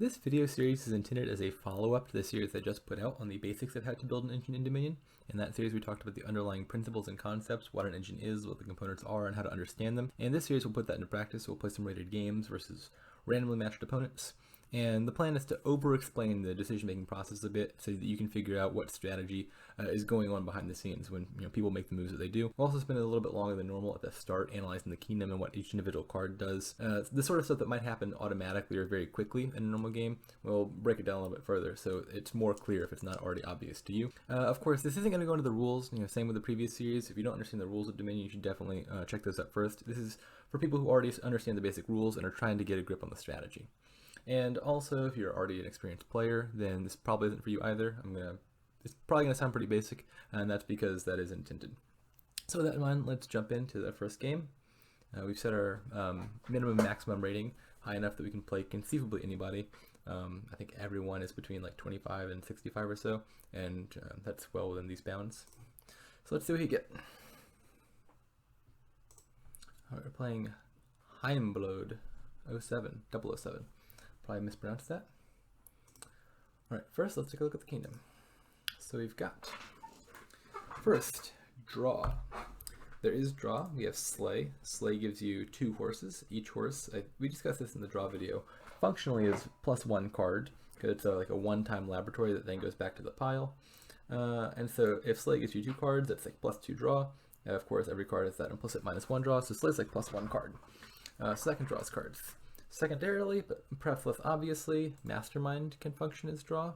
This video series is intended as a follow-up to the series I just put out on the basics of how to build an engine in Dominion. In that series we talked about the underlying principles and concepts, what an engine is, what the components are, and how to understand them. And this series we'll put that into practice. We'll play some rated games versus randomly matched opponents. And the plan is to over-explain the decision-making process a bit so that you can figure out what strategy is going on behind the scenes when people make the moves that they do. We'll also spend a little bit longer than normal at the start analyzing the kingdom and what each individual card does. The sort of stuff that might happen automatically or very quickly in a normal game, we'll break it down a little bit further so it's more clear if it's not already obvious to you. Of course, this isn't going to go into the rules, same with the previous series. If you don't understand the rules of Dominion, you should definitely check those out first. This is for people who already understand the basic rules and are trying to get a grip on the strategy. And also, if you're already an experienced player, then this probably isn't for you either. It's probably going to sound pretty basic, and that's because that is intended. So with that in mind, let's jump into the first game. We've set our minimum maximum rating high enough that we can play conceivably anybody. I think everyone is between like 25 and 65 or so, and that's well within these bounds. So let's see what you get. All right, we're playing Heimblod 007. Probably mispronounced that. Alright, first let's take a look at the kingdom. So we've got, first, draw. There is draw. We have Sleigh. Sleigh gives you 2 horses. Each horse, we discussed this in the draw video, functionally is +1 card, because it's like a one-time laboratory that then goes back to the pile. And so if Sleigh gives you 2 cards, that's like +2 draw. Of course, every card has that implicit -1 draw, so Sleigh's like +1 card. Second draws cards. Secondarily, but perhaps less obviously, Mastermind can function as draw.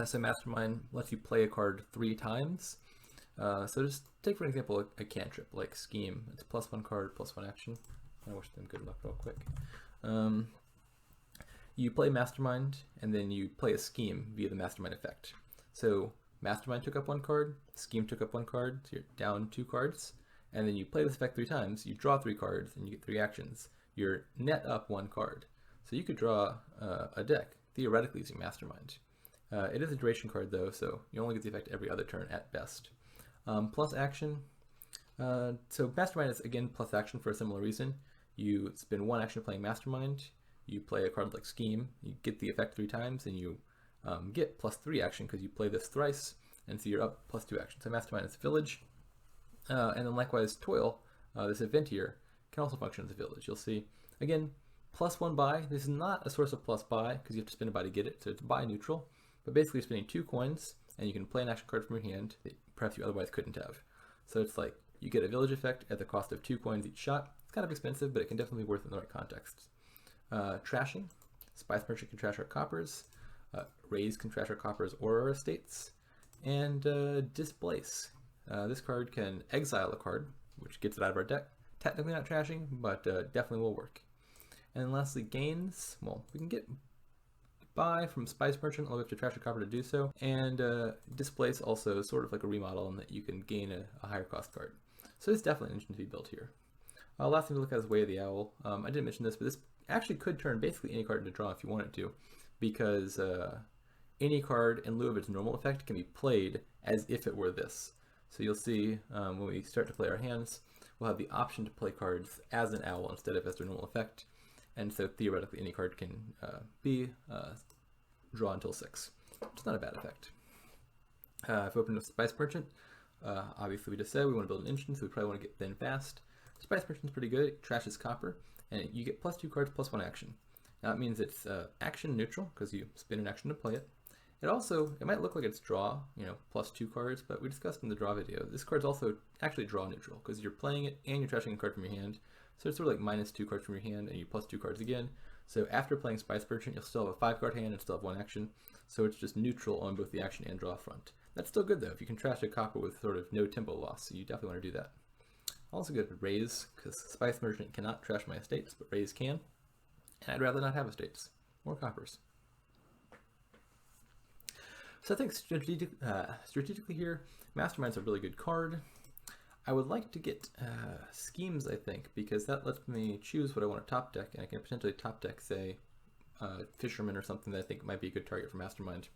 So Mastermind lets you play a card 3 times. So just take for an example a cantrip like Scheme. It's +1 card, +1 action. I wish them good luck real quick. You play Mastermind, and then you play a Scheme via the Mastermind effect. So Mastermind took up 1 card, Scheme took up 1 card, so you're down 2 cards. And then you play this effect 3 times, you draw 3 cards, and you get 3 actions. You're net up 1 card. So you could draw a deck, theoretically using Mastermind. It is a duration card though, so you only get the effect every other turn at best. Plus action. So Mastermind is again plus action for a similar reason. You spend 1 action playing Mastermind, you play a card like Scheme, you get the effect 3 times, and you get +3 action because you play this thrice, and so you're up +2 action. So Mastermind is Village. And then likewise Toil, this event here, can also function as a village. You'll see, again, +1 buy. This is not a source of plus buy because you have to spend a buy to get it, so it's buy neutral. But basically you're spending 2 coins and you can play an action card from your hand that perhaps you otherwise couldn't have. So it's like you get a village effect at the cost of 2 coins each shot. It's kind of expensive, but it can definitely be worth it in the right context. Trashing. Spice Merchant can trash our coppers. Raise can trash our coppers or our estates. And Displace. This card can exile a card, which gets it out of our deck. Technically not trashing, but definitely will work. And then lastly, gains. Well, we can get buy from Spice Merchant, although we have to trash a copper to do so. And Displace also is sort of like a remodel in that you can gain a higher cost card. So it's definitely an engine to be built here. Last thing to look at is Way of the Owl. I didn't mention this, but this actually could turn basically any card into draw if you want it to, because any card in lieu of its normal effect can be played as if it were this. So you'll see when we start to play our hands, we'll have the option to play cards as an owl instead of as their normal effect. And so theoretically any card can be draw until 6. It's not a bad effect. If we open a Spice Merchant, obviously we just said we want to build an engine, so we probably want to get thin fast. Spice Merchant's pretty good. It trashes copper, and you get +2 cards, +1 action. Now it means it's action neutral, because you spend an action to play it. It might look like it's draw, +2 cards, but we discussed in the draw video, this card's also actually draw neutral, because you're playing it and you're trashing a card from your hand. So it's sort of like -2 cards from your hand, and you +2 cards again. So after playing Spice Merchant, you'll still have a 5-card hand and still have 1 action. So it's just neutral on both the action and draw front. That's still good though, if you can trash a copper with sort of no tempo loss, so you definitely want to do that. Also good with Raise, because Spice Merchant cannot trash my estates, but Raise can. And I'd rather not have estates. More coppers. So I think strategically here, Mastermind's a really good card. I would like to get Schemes, I think, because that lets me choose what I want to top deck, and I can potentially top deck, say, Fisherman or something that I think might be a good target for Mastermind.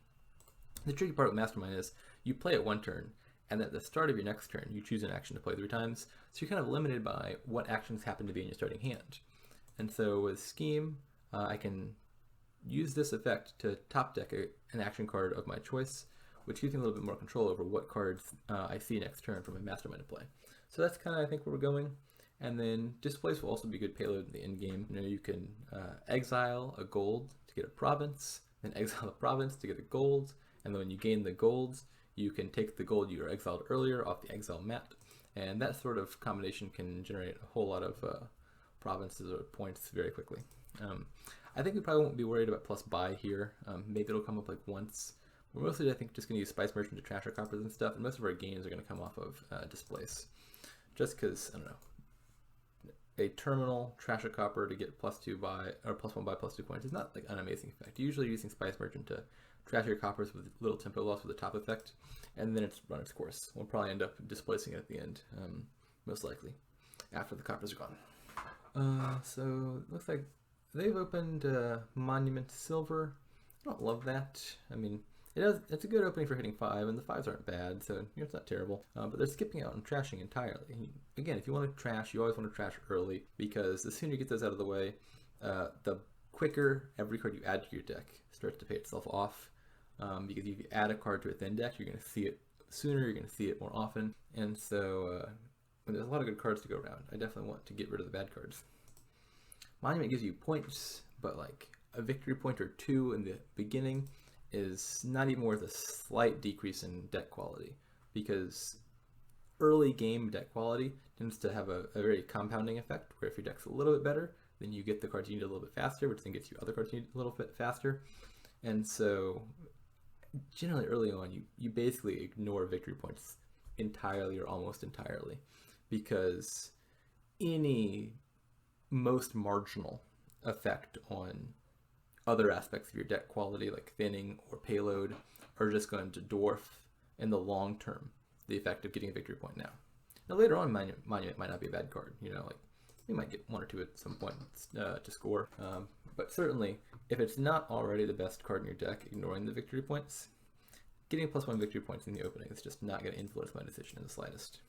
The tricky part with Mastermind is you play it 1 turn, and at the start of your next turn, you choose an action to play 3 times, so you're kind of limited by what actions happen to be in your starting hand. And so with Scheme, I can use this effect to top deck an action card of my choice, which gives me a little bit more control over what cards I see next turn from a Mastermind to play. So that's kind of, I think, where we're going. And then Displace will also be good payload in the end game. You know, you can exile a gold to get a province, then exile a province to get a gold, and then when you gain the golds, you can take the gold you were exiled earlier off the exile mat, and that sort of combination can generate a whole lot of provinces or points very quickly. I think we probably won't be worried about plus buy here. Maybe it'll come up like once. We're mostly, I think, just going to use Spice Merchant to trash our coppers and stuff, and most of our gains are going to come off of Displace. Just because, I don't know, a terminal trash a copper to get +2 buy, or +1 buy +2 points is not like an amazing effect. You're usually using Spice Merchant to trash your coppers with little tempo loss with the top effect, and then it's run its course. We'll probably end up displacing it at the end, most likely, after the coppers are gone. So it looks like they've opened Monument Silver. I don't love that. I mean, it's a good opening for hitting 5, and the 5s aren't bad, so it's not terrible. But they're skipping out and trashing entirely. Again, if you want to trash, you always want to trash early, because the sooner you get those out of the way, the quicker every card you add to your deck starts to pay itself off. Because if you add a card to a thin deck, you're going to see it sooner, you're going to see it more often, and so when there's a lot of good cards to go around, I definitely want to get rid of the bad cards. Monument gives you points, but like a victory point or 2 in the beginning is not even worth a slight decrease in deck quality, because early game deck quality tends to have a very compounding effect, where if your deck's a little bit better, then you get the cards you need a little bit faster, which then gets you other cards you need a little bit faster. And so generally early on, you basically ignore victory points entirely or almost entirely, because any most marginal effect on other aspects of your deck quality, like thinning or payload, are just going to dwarf in the long term the effect of getting a victory point now. Now later on, Monument might not be a bad card. You know, like you might get 1 or 2 at some point to score. But certainly, if it's not already the best card in your deck, ignoring the victory points, getting +1 victory points in the opening is just not going to influence my decision in the slightest.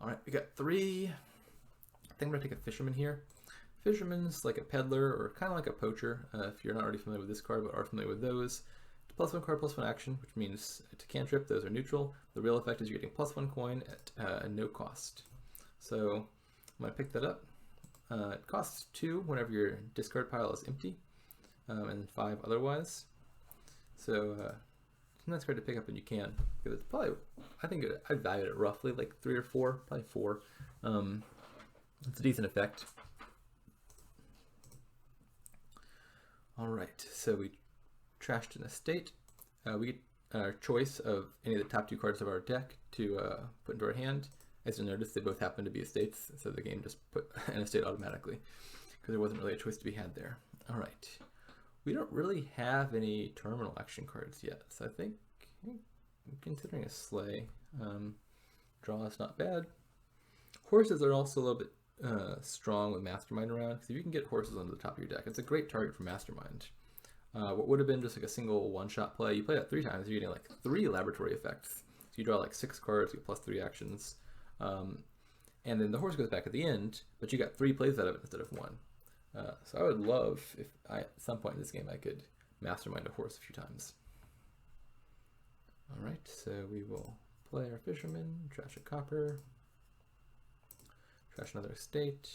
All right, we got 3. I think I'm going to take a Fisherman here. Fisherman's like a peddler, or kind of like a poacher, if you're not already familiar with this card but are familiar with those. It's +1 card, +1 action, which means to cantrip, those are neutral. The real effect is you're getting +1 coin at no cost. So I'm going to pick that up. It costs 2 whenever your discard pile is empty, and 5 otherwise. So it's a nice card to pick up when you can, because it's probably, I think I valued it roughly like 3 or 4, probably 4. It's a decent effect. All right, so we trashed an estate. We get our choice of any of the top 2 cards of our deck to put into our hand. As you'll notice, they both happen to be estates, so the game just put an estate automatically, because there wasn't really a choice to be had there. All right, we don't really have any terminal action cards yet, so I think I'm considering a Sleigh. Draw is not bad. Horses are also a little bit strong with Mastermind around, because if you can get horses onto the top of your deck, it's a great target for Mastermind. What would have been just like a single one-shot play, you play that 3 times, you're getting like 3 laboratory effects. So you draw like 6 cards, you get +3 actions, and then the horse goes back at the end, but you got 3 plays out of it instead of 1. So I would love if at some point in this game I could Mastermind a horse a few times. All right, so we will play our Fisherman, trash a copper, trash another estate.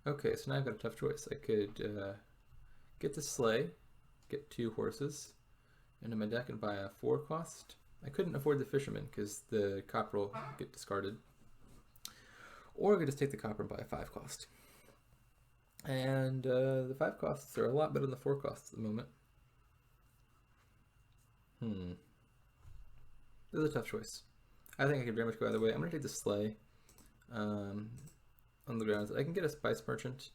Okay, so now I've got a tough choice. I could get the Sleigh, get 2 horses into my deck and buy a 4 cost. I couldn't afford the Fisherman because the copper will get discarded. Or I could just take the copper and buy a 5 cost. And the 5 costs are a lot better than the 4 costs at the moment. This is a tough choice. I think I could very much go either way. I'm going to take the Sleigh. On the grounds that I can get a Spice Merchant.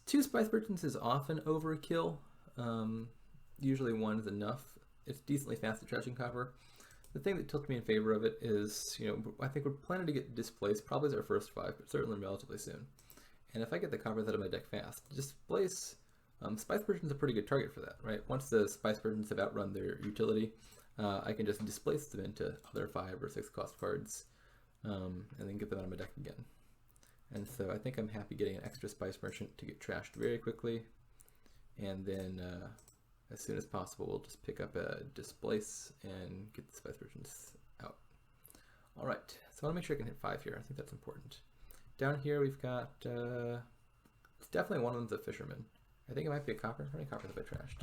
2 Spice Merchants is often overkill. Usually 1 is enough. It's decently fast at trashing copper. The thing that tilts me in favor of it is, you know, I think we're planning to get Displace probably as our first 5, but certainly relatively soon. And if I get the coppers out of my deck fast, Displace, Spice Merchant's a pretty good target for that, right? Once the Spice Merchants have outrun their utility, I can just displace them into other 5 or 6 cost cards. And then get them out of my deck again. And so I think I'm happy getting an extra Spice Merchant to get trashed very quickly. and then as soon as possible we'll just pick up a Displace and get the Spice Merchants out. All right, so I want to make sure I can hit 5 here. I think that's important. Down here we've got, it's definitely one of them's a Fisherman. I think it might be a copper. How many coppers have I trashed?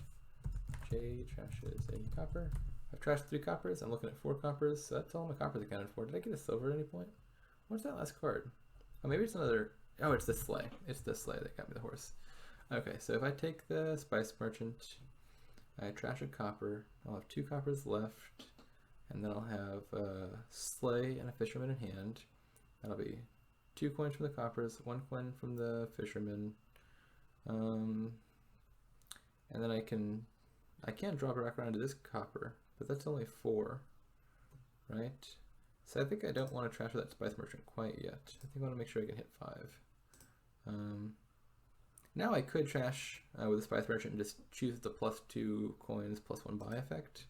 J trashes a copper. I've trashed 3 coppers. I'm looking at 4 coppers, so that's all my coppers accounted for. Did I get a silver at any point? What's that last card? Oh, maybe it's another, oh, it's the Sleigh. It's the Sleigh that got me the horse. Okay, so if I take the Spice Merchant, I trash a copper, I'll have 2 coppers left, and then I'll have a Sleigh and a Fisherman in hand. That'll be 2 coins from the coppers, 1 coin from the Fisherman, and then I can drop it back around to this copper, but that's only 4, right? So I think I don't want to trash that Spice Merchant quite yet. I think I want to make sure I can hit 5. Now I could trash with the Spice Merchant and just choose the +2 coins +1 buy effect.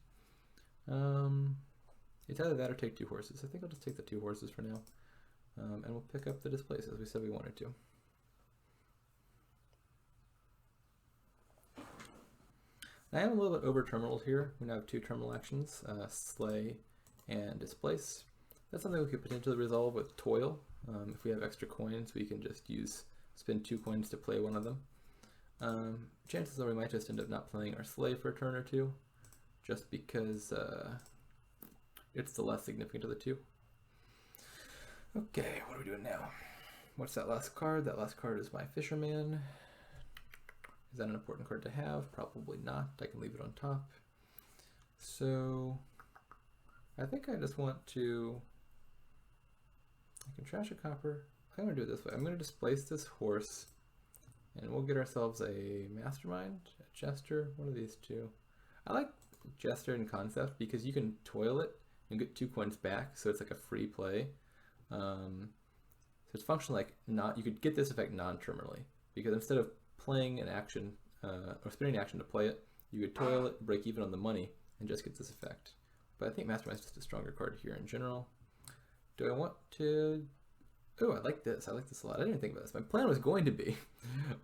It's either that or take 2 horses. I think I'll just take the 2 horses for now. And we'll pick up the Displace as we said we wanted to. I am a little bit over terminaled here. We now have 2 terminal actions, Sleigh and Displace. That's something we could potentially resolve with Toil. If we have extra coins, we can just spend 2 coins to play one of them. Chances are we might just end up not playing our Sleigh for a turn or 2, just because it's the less significant of the 2. Okay, what are we doing now? What's that last card? That last card is my Fisherman. Is that an important card to have? Probably not. I can leave it on top. So I think I just want to, I can trash a copper. I'm going to do it this way. I'm going to displace this horse, and we'll get ourselves a Mastermind, a Jester, one of these 2. I like Jester in concept because you can toil it and get 2 coins back, so it's like a free play. So it's functional like you could get this effect non-terminally, because instead of playing an action or spending an action to play it, you could toil it, break even on the money, and just get this effect. But I think Mastermind is just a stronger card here in general. Do I want to? Oh, I like this. I like this a lot. I didn't even think about this. My plan was going to be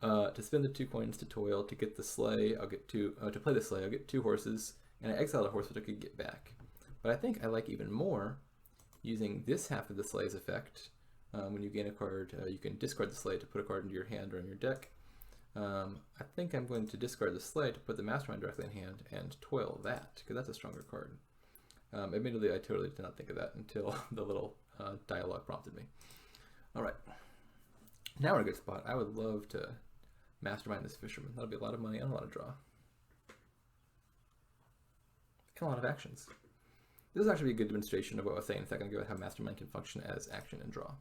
to spend the 2 coins to toil to get the Sleigh. I'll get 2 to play the Sleigh. I'll get 2 horses, and I exile a horse which I could get back. But I think I like even more using this half of the Sleigh's effect. When you gain a card, you can discard the Sleigh to put a card into your hand or in your deck. I think I'm going to discard the Sleigh to put the Mastermind directly in hand and toil that, because that's a stronger card. Admittedly, I totally did not think of that until the little dialogue prompted me. All right, now we're in a good spot. I would love to Mastermind this Fisherman. That'll be a lot of money and a lot of draw. And a lot of actions. This is actually a good demonstration of what I was saying a second ago about how Mastermind can function as action and draw.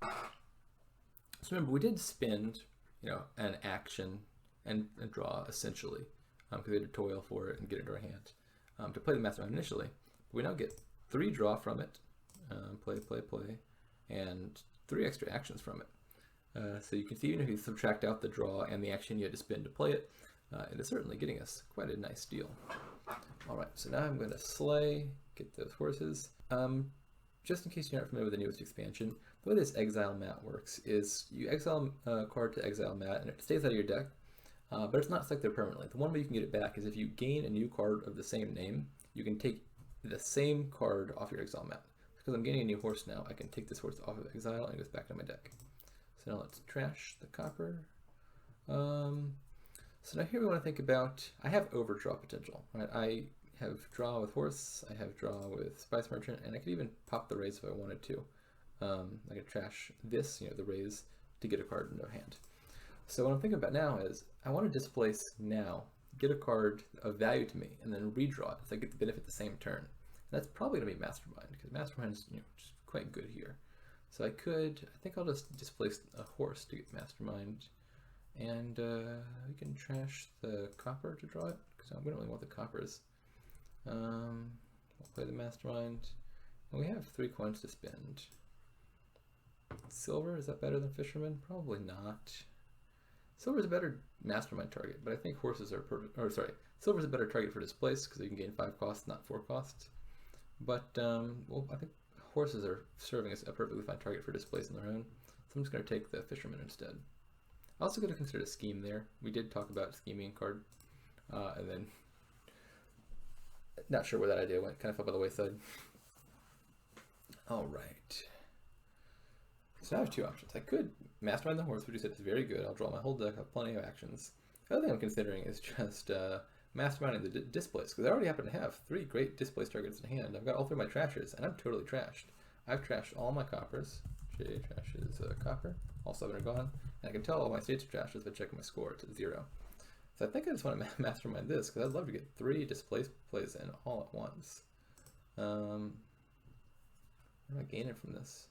So remember, we did spend, an action and draw essentially, because we had to toil for it and get it into our hand to play the Mastermind initially. But we now get 3 draw from it, play, and 3 extra actions from it. So you can see even if you subtract out the draw and the action you had to spend to play it, it is certainly getting us quite a nice deal. All right, so now I'm going to Sleigh, get those horses. Just in case you're not familiar with the newest expansion, the way this exile mat works is you exile a card to exile mat and it stays out of your deck, but it's not stuck there permanently. The one way you can get it back is if you gain a new card of the same name, you can take the same card off your exile mat. Because I'm gaining a new horse now, I can take this horse off of exile and it goes back to my deck. So now let's trash the copper. So now here we want to think about, I have overdraw potential, right? I have draw with horse, I have draw with Spice Merchant, and I could even pop the raise if I wanted to. I could trash this, the raise, to get a card into hand. So what I'm thinking about now is, I want to displace now, get a card of value to me, and then redraw it so I get the benefit the same turn. And that's probably going to be Mastermind, because Mastermind is just quite good here. So I think I'll just displace a horse to get Mastermind. And we can trash the copper to draw it, because we don't really want the coppers. We'll play the Mastermind, and we have 3 coins to spend. Silver, is that better than Fisherman? Probably not. Silver is a better Mastermind target, but I think horses are silver is a better target for Displace, because you can gain 5 costs, not 4 costs. But, well, I think horses are serving as a perfectly fine target for Displace on their own, so I'm just going to take the Fisherman instead. Also going to consider a scheme there. We did talk about scheming card, and then not sure where that idea went. Kind of fell by the wayside. All right. So now I have two options. I could Mastermind the horse, which you said is very good. I'll draw my whole deck, have plenty of actions. The other thing I'm considering is just Masterminding the Displace, because I already happen to have 3 great Displace targets in hand. I've got all 3 of my trashes, and I'm totally trashed. I've trashed all my coppers. J trashes copper. All 7 are gone. And I can tell all my states are trashed if I check my score to 0. So I think I just want to Mastermind this, because I'd love to get 3 Displace plays in all at once. What am I gaining from this?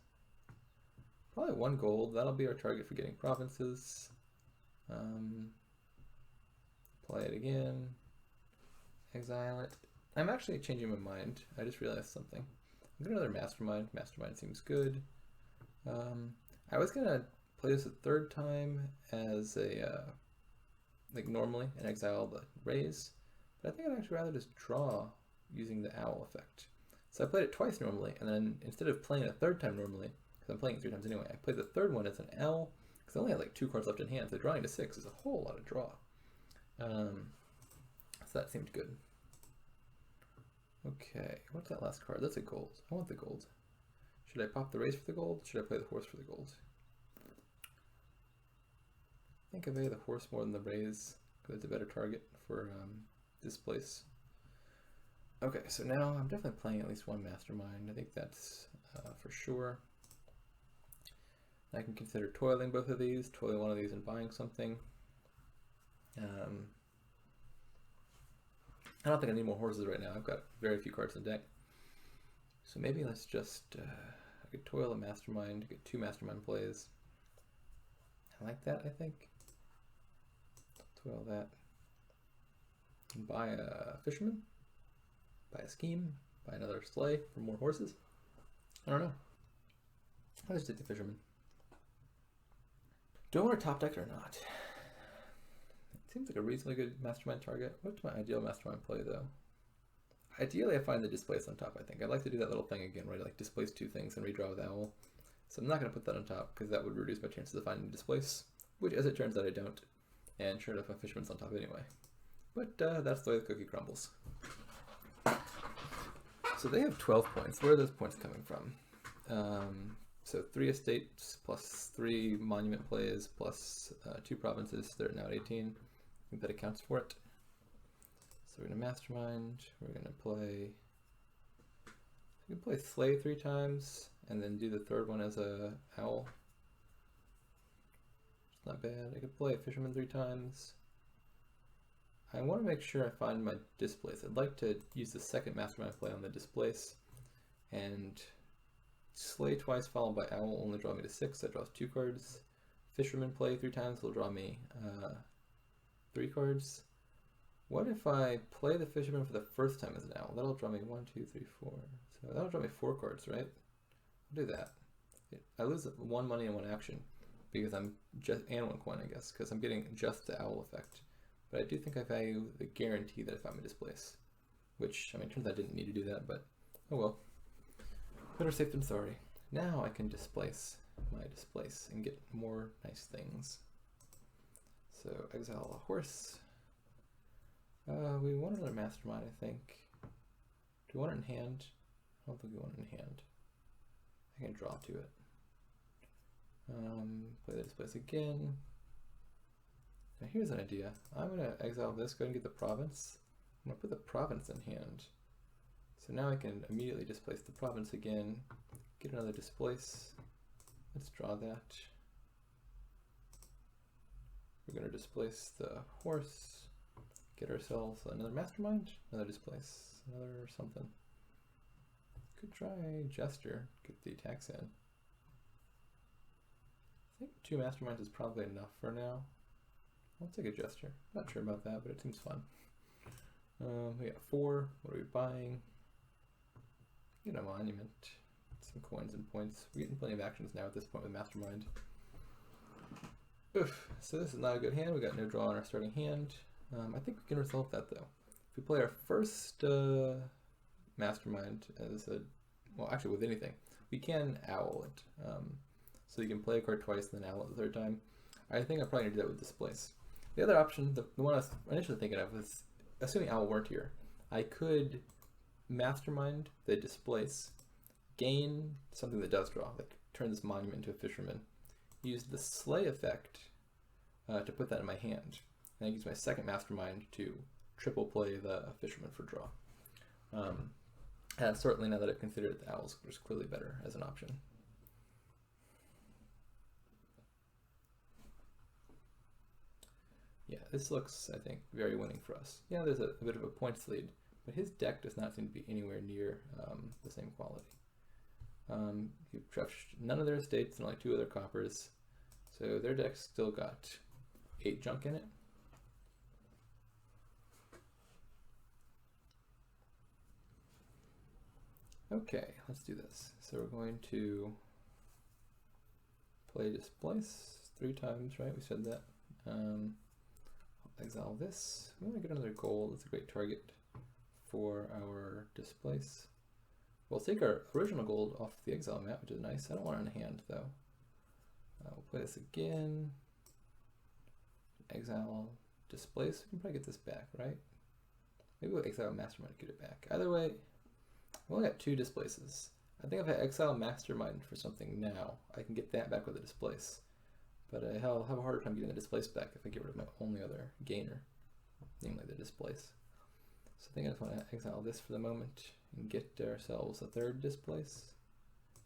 Probably 1 gold. That'll be our target for getting provinces. Play it again. Exile it. I'm actually changing my mind. I just realized something. I'm gonna do another Mastermind. Mastermind seems good. I was gonna play this a 3rd time as a like normally and exile the raise, but I think I'd actually rather just draw using the owl effect. So I played it twice normally, and then instead of playing a 3rd time normally, because I'm playing it 3 times anyway, I played the 3rd one as an L, because I only had like 2 cards left in hand, so drawing to 6 is a whole lot of draw. So that seemed good. Okay, what's that last card? That's a gold. I want the gold. Should I pop the raise for the gold? Should I play the horse for the gold? I think I play the horse more than the raise, because it's a better target for Displace. Okay, so now I'm definitely playing at least 1 Mastermind. I think that's for sure. I can consider toiling both of these, toiling one of these and buying something. I don't think I need more horses right now. I've got very few cards in deck. So maybe let's just, I could toil a Mastermind, get 2 Mastermind plays. I like that, I think. Toil that. And buy a Fisherman. Buy a Scheme. Buy another Sleigh for more horses. I don't know. I'll just take the Fisherman. Do I want to top deck or not? It seems like a reasonably good Mastermind target. What's my ideal Mastermind play though? Ideally I find the Displace on top, I think. I'd like to do that little thing again where I like displace 2 things and redraw with Owl. So I'm not going to put that on top because that would reduce my chances of finding Displace, which as it turns out I don't. And sure enough my Fisherman's on top anyway. But that's the way the cookie crumbles. So they have 12 points. Where are those points coming from? So 3 estates plus 3 monument plays plus 2 provinces. They're now at 18. I think that accounts for it. So we're going to Mastermind. We're going to play. We can play Sleigh 3 times and then do the 3rd one as a owl. It's not bad. I could play Fisherman 3 times. I want to make sure I find my Displace. I'd like to use the 2nd Mastermind play on the Displace, and Sleigh twice followed by Owl will only draw me to 6. That draws 2 cards. Fisherman play 3 times will draw me 3 cards. What if I play the Fisherman for the 1st time as an Owl? That'll draw me 1, 2, 3, 4. So that'll draw me 4 cards, right? I'll do that. I lose 1 money and 1 action because I'm just, and 1 coin, I guess, because I'm getting just the Owl effect. But I do think I value the guarantee that if I'm a Displace, which, I mean, it turns out I didn't need to do that, but oh well. Better safe than sorry. Now I can displace my Displace and get more nice things. So exile a horse. We want another Mastermind, I think. Do we want it in hand? I don't think we want it in hand. I can draw to it. Play the Displace again. Now here's an idea. I'm going to exile this, go ahead and get the province. I'm going to put the province in hand. So now I can immediately displace the province again, get another Displace. Let's draw that. We're going to displace the horse, get ourselves another Mastermind, another Displace, another something. Could try Jester, get the attacks in. I think 2 Masterminds is probably enough for now. I'll take a Jester. Not sure about that, but it seems fun. We got 4. What are we buying? Get a monument. Some coins and points. We're getting plenty of actions now at this point with Mastermind. Oof. So this is not a good hand. We got no draw on our starting hand. I think we can resolve that though. If we play our first Mastermind as a, well, actually with anything, we can owl it. So you can play a card twice and then owl it the 3rd time. I think I'm probably gonna do that with Displace. The other option, the one I was initially thinking of, was assuming Owl weren't here, I could Mastermind the Displace, gain something that does draw, like turn this monument into a Fisherman, use the Sleigh effect to put that in my hand, and I use my second Mastermind to triple play the Fisherman for draw. And certainly now that I've considered it, the Owl's just clearly better as an option. Yeah, this looks, I think, very winning for us. Yeah, there's a bit of a points lead, but his deck does not seem to be anywhere near the same quality. He trashed none of their estates and only 2 other coppers, so their deck's still got 8 junk in it. Okay, let's do this. So we're going to play Displace 3 times, right? We said that. Exile this. We want to get another gold. It's a great target for our Displace. We'll take our original gold off the exile map, which is nice. I don't want it in hand though. We'll play this again. Exile Displace. We can probably get this back, right? Maybe we'll exile Mastermind to get it back. Either way, we only got 2 Displaces. I think if I exile Mastermind for something now, I can get that back with a Displace. But I'll have a harder time getting the Displace back if I get rid of my only other gainer, namely the Displace. So I think I just want to exile this for the moment and get ourselves a 3rd Displace.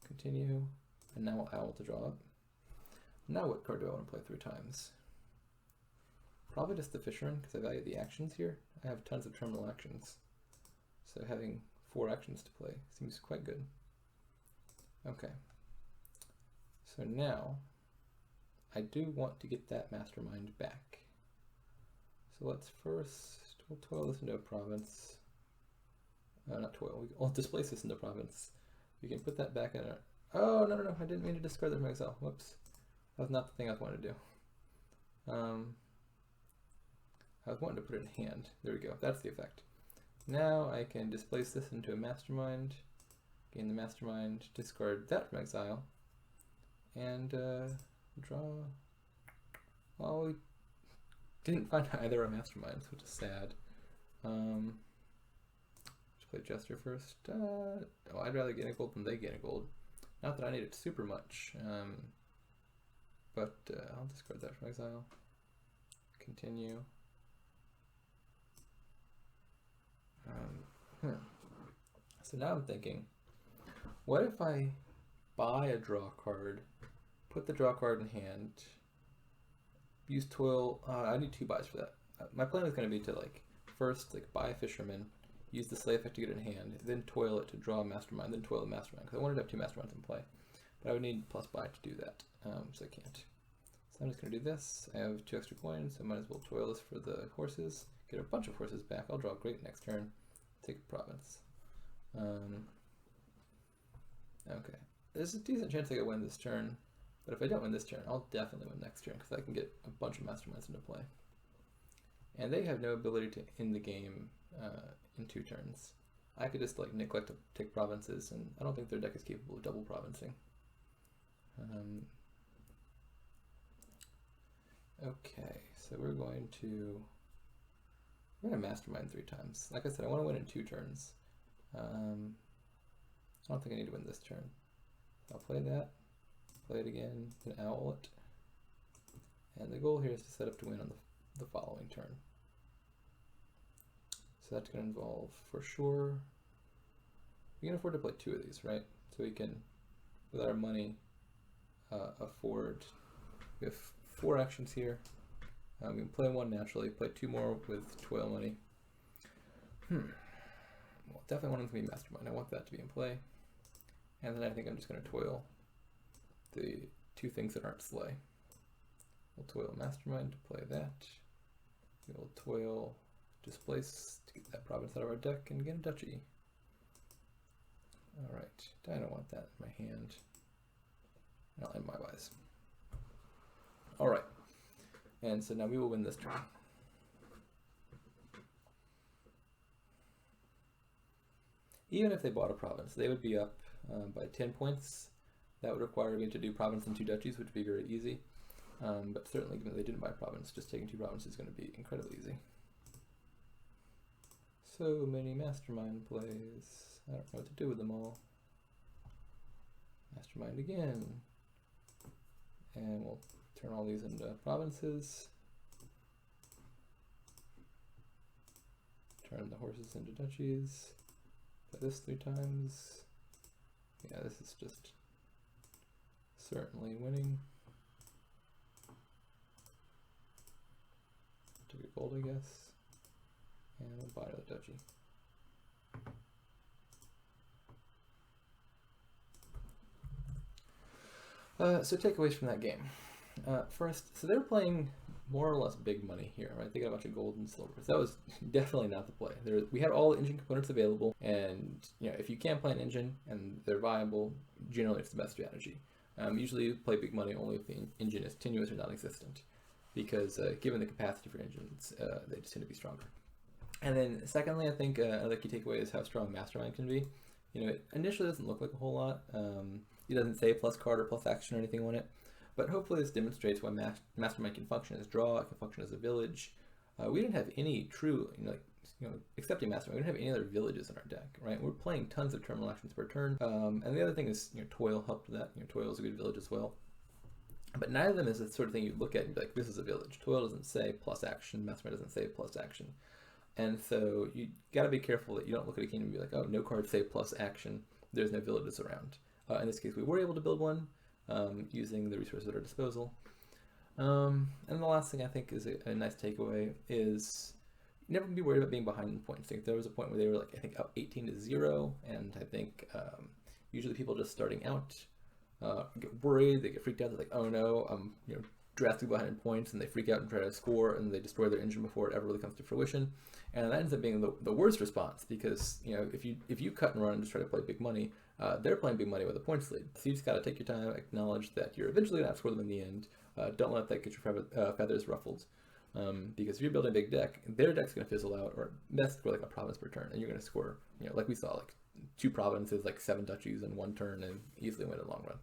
Continue, and now Owl to draw up. Now what card do I want to play 3 times? Probably just the Fisherman, because I value the actions here. I have tons of terminal actions, so having 4 actions to play seems quite good. Okay, so now I do want to get that Mastermind back. So let's first, we'll toil this into a province. Not toil, we'll displace this into province. We can put that back in our, oh, no, I didn't mean to discard that from exile. Whoops. That was not the thing I was wanting to do. I was wanting to put it in hand. There we go, that's the effect. Now I can displace this into a Mastermind, gain the Mastermind, discard that from exile, and draw. Well, we didn't find either a Mastermind, which is sad. Let's play Jester first. Oh, I'd rather get a gold than they get a gold. Not that I need it super much, but I'll discard that from exile. Continue. So now I'm thinking, what if I buy a draw card, put the draw card in hand, use toil, I need 2 buys for that. My plan is going to be to first buy a Fisherman, use the Sleigh effect to get it in hand, then toil it to draw a Mastermind, then toil a Mastermind, because I wanted to have 2 Masterminds in play. But I would need plus buy to do that, so I can't. So I'm just going to do this. I have 2 extra coins, so I might as well toil this for the horses, get a bunch of horses back. I'll draw great next turn, take a province. Okay, there's a decent chance I could win this turn, but if I don't win this turn, I'll definitely win next turn, because I can get a bunch of Masterminds into play. And they have no ability to end the game in 2 turns. I could just neglect to take provinces, and I don't think their deck is capable of double provincing. Okay, so we're going to Mastermind 3 times. Like I said, I want to win in 2 turns. I don't think I need to win this turn. I'll play that, play it again, then owl it. And the goal here is to set up to win on the following turn. So that's going to involve, for sure, we can afford to play 2 of these, right? So we can, with our money, afford, we have 4 actions here. We can play 1 naturally, play 2 more with toil money. Well, definitely one of them to be Mastermind. I want that to be in play. And then I think I'm just going to toil the 2 things that aren't Sleigh. We'll toil Mastermind to play that. We'll toil Displace to get that province out of our deck and get a duchy. Alright, I don't want that in my hand. I'll end my buys. Alright, and so now we will win this turn. Even if they bought a province, they would be up by 10 points. That would require me to do province and 2 duchies, which would be very easy. But certainly, given that they didn't buy a province, just taking 2 provinces is going to be incredibly easy. So many Mastermind plays. I don't know what to do with them all. Mastermind again. And we'll turn all these into provinces. Turn the horses into duchies. Play this 3 times. Yeah, this is just certainly winning. Took a gold, I guess. And we'll buy the duchy. So takeaways from that game. First, so they're playing more or less big money here, right? They got a bunch of gold and silver. So that was definitely not the play. We had all the engine components available, and if you can play an engine and they're viable, generally it's the best strategy. Usually you play big money only if the engine is tenuous or non-existent, because given the capacity for engines, they just tend to be stronger. And then secondly, I think another key takeaway is how strong Mastermind can be. It initially doesn't look like a whole lot. It doesn't say plus card or plus action or anything on it, but hopefully this demonstrates why Mastermind can function as draw, it can function as a village. We didn't have any true, excepting Mastermind, we didn't have any other villages in our deck, right? We're playing tons of terminal actions per turn. And the other thing is, Toil helped with that. Toil is a good village as well. But neither of them is the sort of thing you look at and be like, this is a village. Toil doesn't say plus action, Mastermind doesn't say plus action. And so you gotta be careful that you don't look at a kingdom and be like, oh, no cards say plus action, there's no villages around. In this case, we were able to build one using the resources at our disposal. And the last thing I think is a nice takeaway is never be worried about being behind in points. I think there was a point where they were up 18-0, and I think usually people just starting out get worried, they get freaked out, they're like, oh no, I'm drastically behind in points, and they freak out and try to score, and they destroy their engine before it ever really comes to fruition. And that ends up being the worst response, because if you cut and run and just try to play big money, they're playing big money with a points lead. So you just got to take your time, acknowledge that you're eventually going to outscore them in the end. Don't let that get your feathers ruffled, because if you're building a big deck, their deck's going to fizzle out, or best score like a province per turn, and you're going to score, like we saw, 2 provinces, 7 duchies in 1 turn, and easily win in the long run.